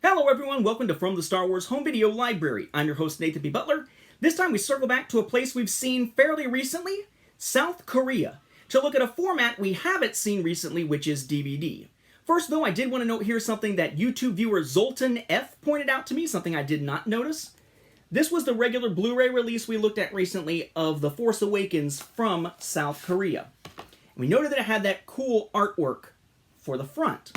Hello everyone, welcome to From the Star Wars Home Video Library. I'm your host Nathan B. Butler. This time we circle back to a place we've seen fairly recently, South Korea, to look at a format we haven't seen recently, which is DVD. First though, I did want to note here something that YouTube viewer Zoltan F pointed out to me, something I did not notice. This was the regular Blu-ray release we looked at recently of The Force Awakens from South Korea. We noted that it had that cool artwork for the front.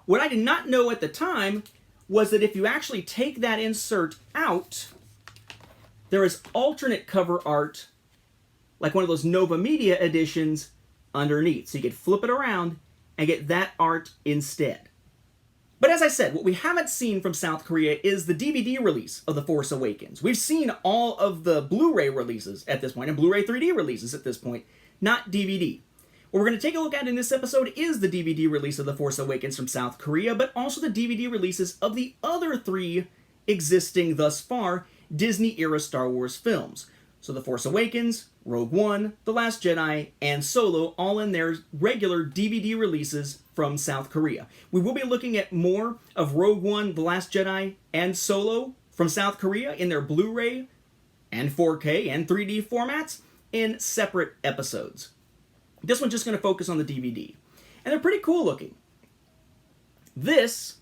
What I did not know at the time was that if you actually take that insert out, there is alternate cover art, like one of those Nova Media editions, underneath. So you could flip it around and get that art instead. But as I said, what we haven't seen from South Korea is the DVD release of The Force Awakens. We've seen all of the Blu-ray releases at this point, and Blu-ray 3D releases at this point, not DVD. What we're going to take a look at in this episode is the DVD release of The Force Awakens from South Korea, but also the DVD releases of the other three existing thus far Disney-era Star Wars films. So The Force Awakens, Rogue One, The Last Jedi, and Solo, all in their regular DVD releases from South Korea. We will be looking at more of Rogue One, The Last Jedi, and Solo from South Korea in their Blu-ray and 4K and 3D formats in separate episodes. This one's just going to focus on the DVD. And they're pretty cool looking. This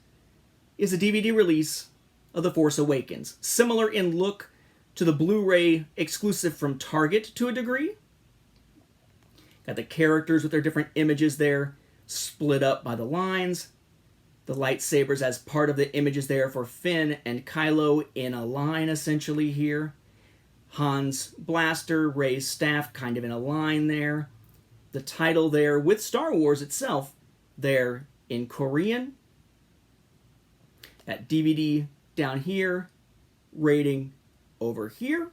is a DVD release of The Force Awakens. Similar in look to the Blu-ray exclusive from Target to a degree. Got the characters with their different images there, split up by the lines. The lightsabers as part of the images there for Finn and Kylo in a line essentially here. Han's blaster, Rey's staff kind of in a line there. The title there with Star Wars itself there in Korean. That DVD down here, rating over here.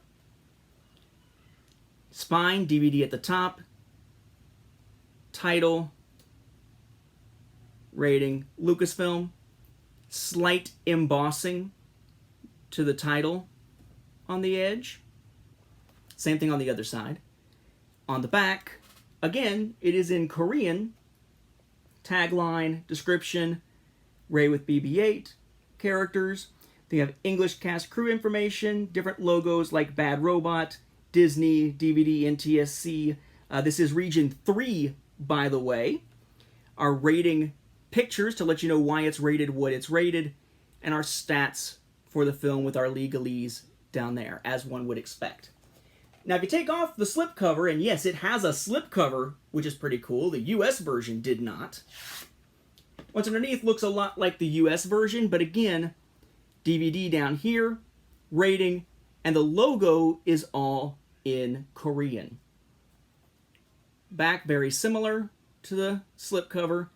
Spine, DVD at the top. Title, rating, Lucasfilm. Slight embossing to the title on the edge. Same thing on the other side. On the back, again, it is in Korean. Tagline, description, Rey with BB-8, characters. They have English cast crew information, different logos like Bad Robot, Disney, DVD, NTSC. This is Region 3, by the way. Our rating pictures to let you know why it's rated what it's rated, and our stats for the film with our legalese down there, as one would expect. Now, if you take off the slipcover, and yes, it has a slipcover, which is pretty cool. The US version did not. What's underneath looks a lot like the US version, but again, DVD down here, rating, and the logo is all in Korean. Back very similar to the slipcover.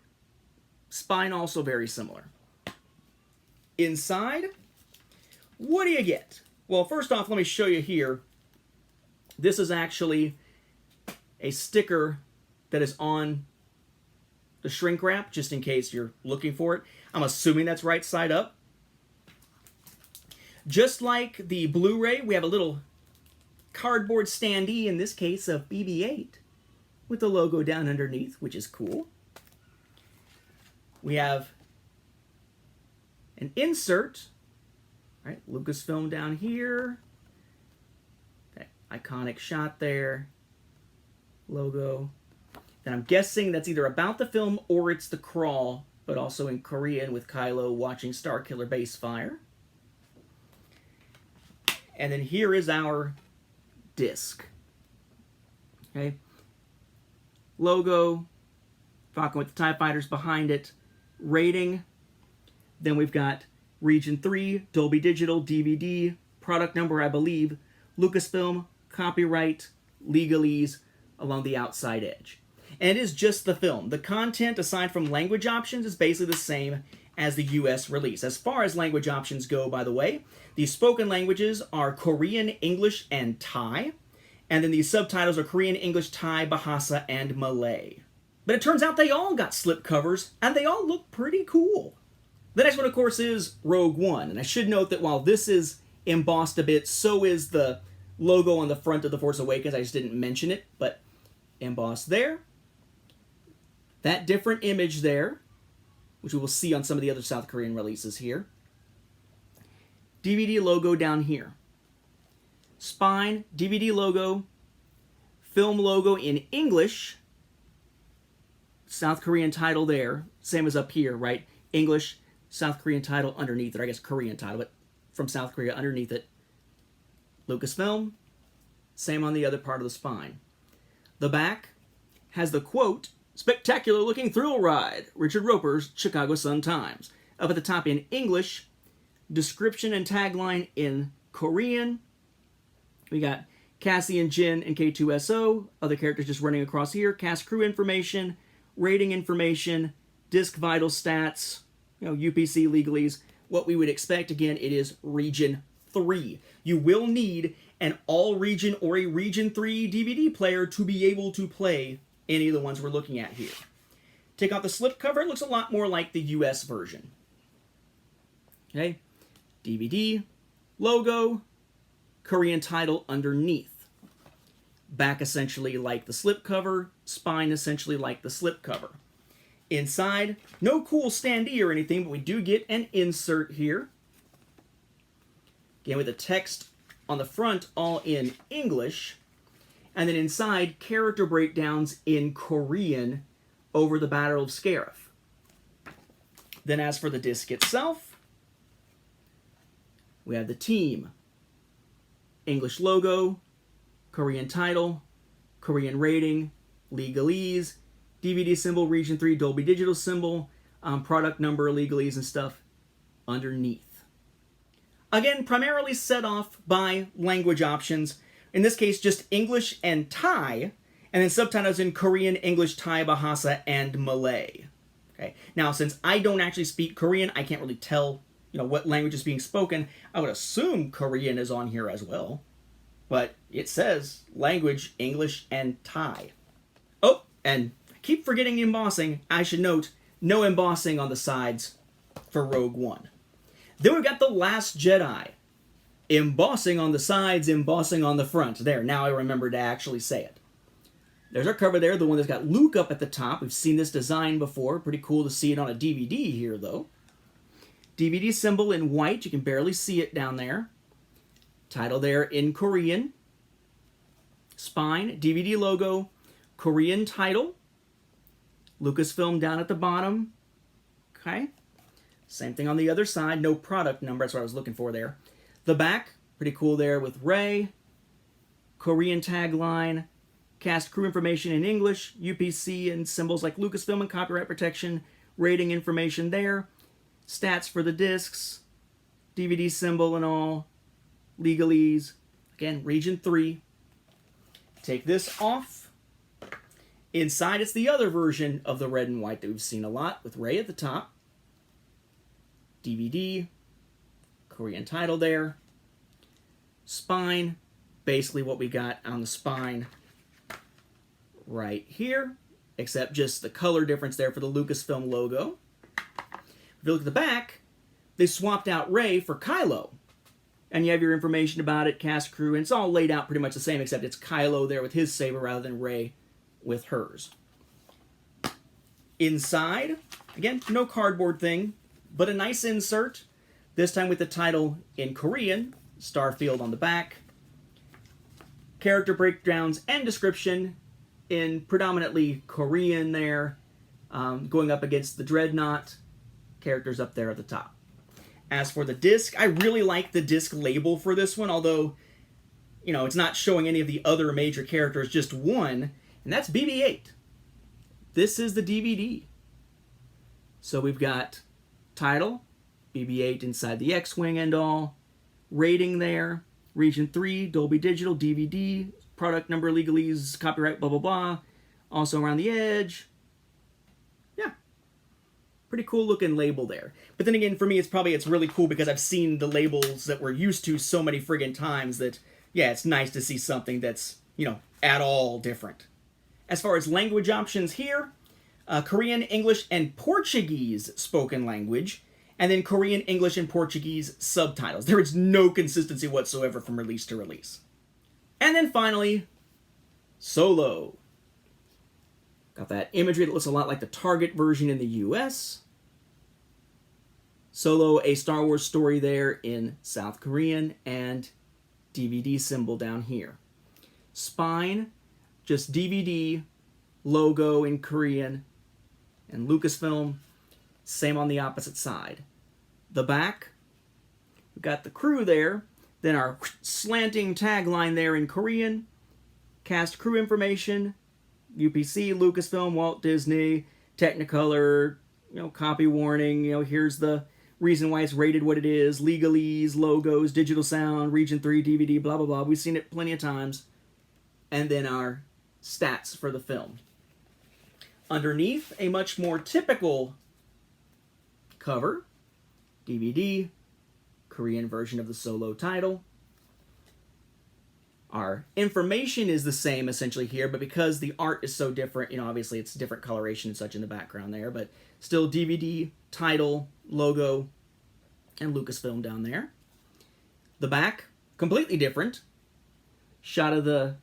Spine also very similar. Inside, what do you get? Well, first off, let me show you here. This is actually a sticker that is on the shrink wrap, just in case you're looking for it. I'm assuming that's right side up. Just like the Blu-ray, we have a little cardboard standee, in this case of BB-8, with the logo down underneath, which is cool. We have an insert, right? Lucasfilm down here. Iconic shot there, logo. And I'm guessing that's either about the film or it's the crawl, but also in Korean with Kylo watching Starkiller base fire. And then here is our disc. Okay. Logo, Falcon with the TIE Fighters behind it, rating. Then we've got Region 3, Dolby Digital, DVD, product number, I believe, Lucasfilm, copyright, legalese along the outside edge. And it is just the film. The content, aside from language options, is basically the same as the US release. As far as language options go, by the way, the spoken languages are Korean, English, and Thai. And then the subtitles are Korean, English, Thai, Bahasa, and Malay. But it turns out they all got slip covers, and they all look pretty cool. The next one, of course, is Rogue One. And I should note that while this is embossed a bit, so is the logo on the front of The Force Awakens. I just didn't mention it, but embossed there. That different image there, which we will see on some of the other South Korean releases here. DVD logo down here. Spine, DVD logo, film logo in English, South Korean title there, same as up here, right? English, South Korean title underneath it, or I guess Korean title, but from South Korea underneath it. Lucasfilm, same on the other part of the spine. The back has the quote, "Spectacular looking thrill ride, Richard Roper's Chicago Sun-Times." Up at the top in English, description and tagline in Korean. We got Cassian, Jin, and K2SO. Other characters just running across here. Cast crew information, rating information, disc vital stats, UPC legalese. What we would expect, again, it is Region 3. You will need an all-region or a Region 3 DVD player to be able to play any of the ones we're looking at here. Take off the slipcover, it looks a lot more like the US version. Okay, DVD, logo, Korean title underneath. Back essentially like the slipcover, spine essentially like the slipcover. Inside, no cool standee or anything, but we do get an insert here. Again, with the text on the front all in English. And then inside, character breakdowns in Korean over the Battle of Scarif. Then as for the disc itself, we have the team. English logo, Korean title, Korean rating, legalese, DVD symbol, Region 3, Dolby Digital symbol, product number, legalese, and stuff underneath. Again, primarily set off by language options. In this case, just English and Thai, and then subtitles in Korean, English, Thai, Bahasa, and Malay. Okay. Now, since I don't actually speak Korean, I can't really tell, what language is being spoken. I would assume Korean is on here as well, but it says language, English, and Thai. Oh, and I keep forgetting embossing. I should note, no embossing on the sides for Rogue One. Then we've got The Last Jedi. Embossing on the sides, embossing on the front. There, now I remember to actually say it. There's our cover there, the one that's got Luke up at the top. We've seen this design before. Pretty cool to see it on a DVD here, though. DVD symbol in white. You can barely see it down there. Title there in Korean. Spine, DVD logo, Korean title. Lucasfilm down at the bottom. Okay. Same thing on the other side. No product number. That's what I was looking for there. The back, pretty cool there with Ray. Korean tagline. Cast crew information in English. UPC and symbols like Lucasfilm and copyright protection. Rating information there. Stats for the discs. DVD symbol and all. Legalese. Again, Region 3. Take this off. Inside, it's the other version of the red and white that we've seen a lot with Ray at the top. DVD. Korean title there. Spine. Basically what we got on the spine right here, except just the color difference there for the Lucasfilm logo. If you look at the back, they swapped out Ray for Kylo. And you have your information about it, cast crew, and it's all laid out pretty much the same, except it's Kylo there with his saber rather than Ray with hers. Inside, again, no cardboard thing, but a nice insert. This time with the title in Korean, Starfield on the back. Character breakdowns and description in predominantly Korean there, going up against the Dreadnought. Characters up there at the top. As for the disc, I really like the disc label for this one, although, it's not showing any of the other major characters, just one, and that's BB-8. This is the DVD. So we've got title, BB-8 inside the X-Wing and all, rating there, Region 3, Dolby Digital, DVD, product number, legalese, copyright, blah, blah, blah, also around the edge. Yeah. Pretty cool looking label there. But then again, for me, it's really cool because I've seen the labels that we're used to so many friggin' times that, yeah, it's nice to see something that's, at all different. As far as language options here, Korean, English, and Portuguese spoken language, and then Korean, English, and Portuguese subtitles. There is no consistency whatsoever from release to release. And then finally, Solo. Got that imagery that looks a lot like the Target version in the US. Solo, a Star Wars story there in South Korean, and DVD symbol down here. Spine, just DVD, logo in Korean, and Lucasfilm, same on the opposite side. The back, we've got the crew there, then our slanting tagline there in Korean, cast crew information, UPC, Lucasfilm, Walt Disney, Technicolor, copy warning, here's the reason why it's rated what it is, legalese, logos, digital sound, Region 3, DVD, blah, blah, blah. We've seen it plenty of times. And then our stats for the film. Underneath, a much more typical cover, DVD, Korean version of the Solo title. Our information is the same essentially here, but because the art is so different, obviously it's different coloration and such in the background there, but still DVD, title, logo, and Lucasfilm down there. The back, completely different. Shot of the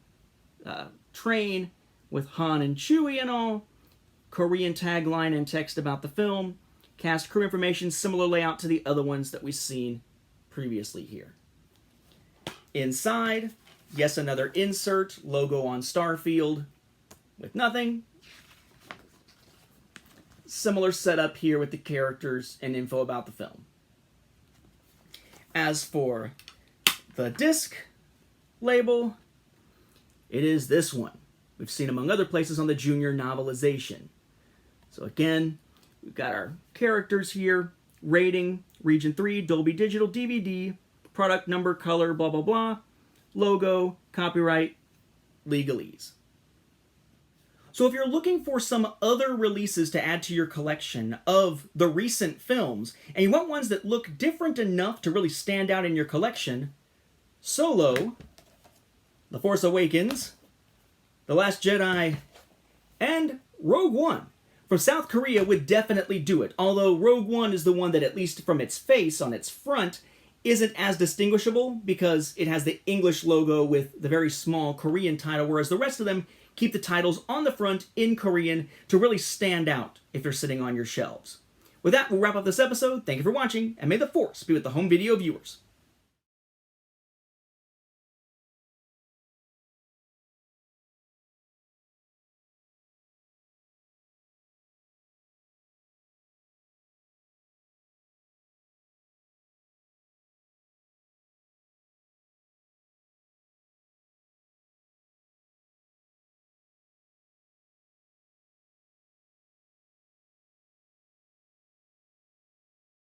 train with Han and Chewie and all. Korean tagline and text about the film. Cast crew information, similar layout to the other ones that we've seen previously here. Inside, yes, another insert, logo on Starfield with nothing. Similar setup here with the characters and info about the film. As for the disc label, it is this one. We've seen among other places on the Junior novelization. So again, we've got our characters here, rating, Region 3, Dolby Digital, DVD, product number, color, blah, blah, blah, logo, copyright, legalese. So if you're looking for some other releases to add to your collection of the recent films, and you want ones that look different enough to really stand out in your collection, Solo, The Force Awakens, The Last Jedi, and Rogue One from South Korea would definitely do it, although Rogue One is the one that, at least from its face on its front, isn't as distinguishable because it has the English logo with the very small Korean title, whereas the rest of them keep the titles on the front in Korean to really stand out if they're sitting on your shelves. With that, we'll wrap up this episode. Thank you for watching, and may the Force be with the home video viewers.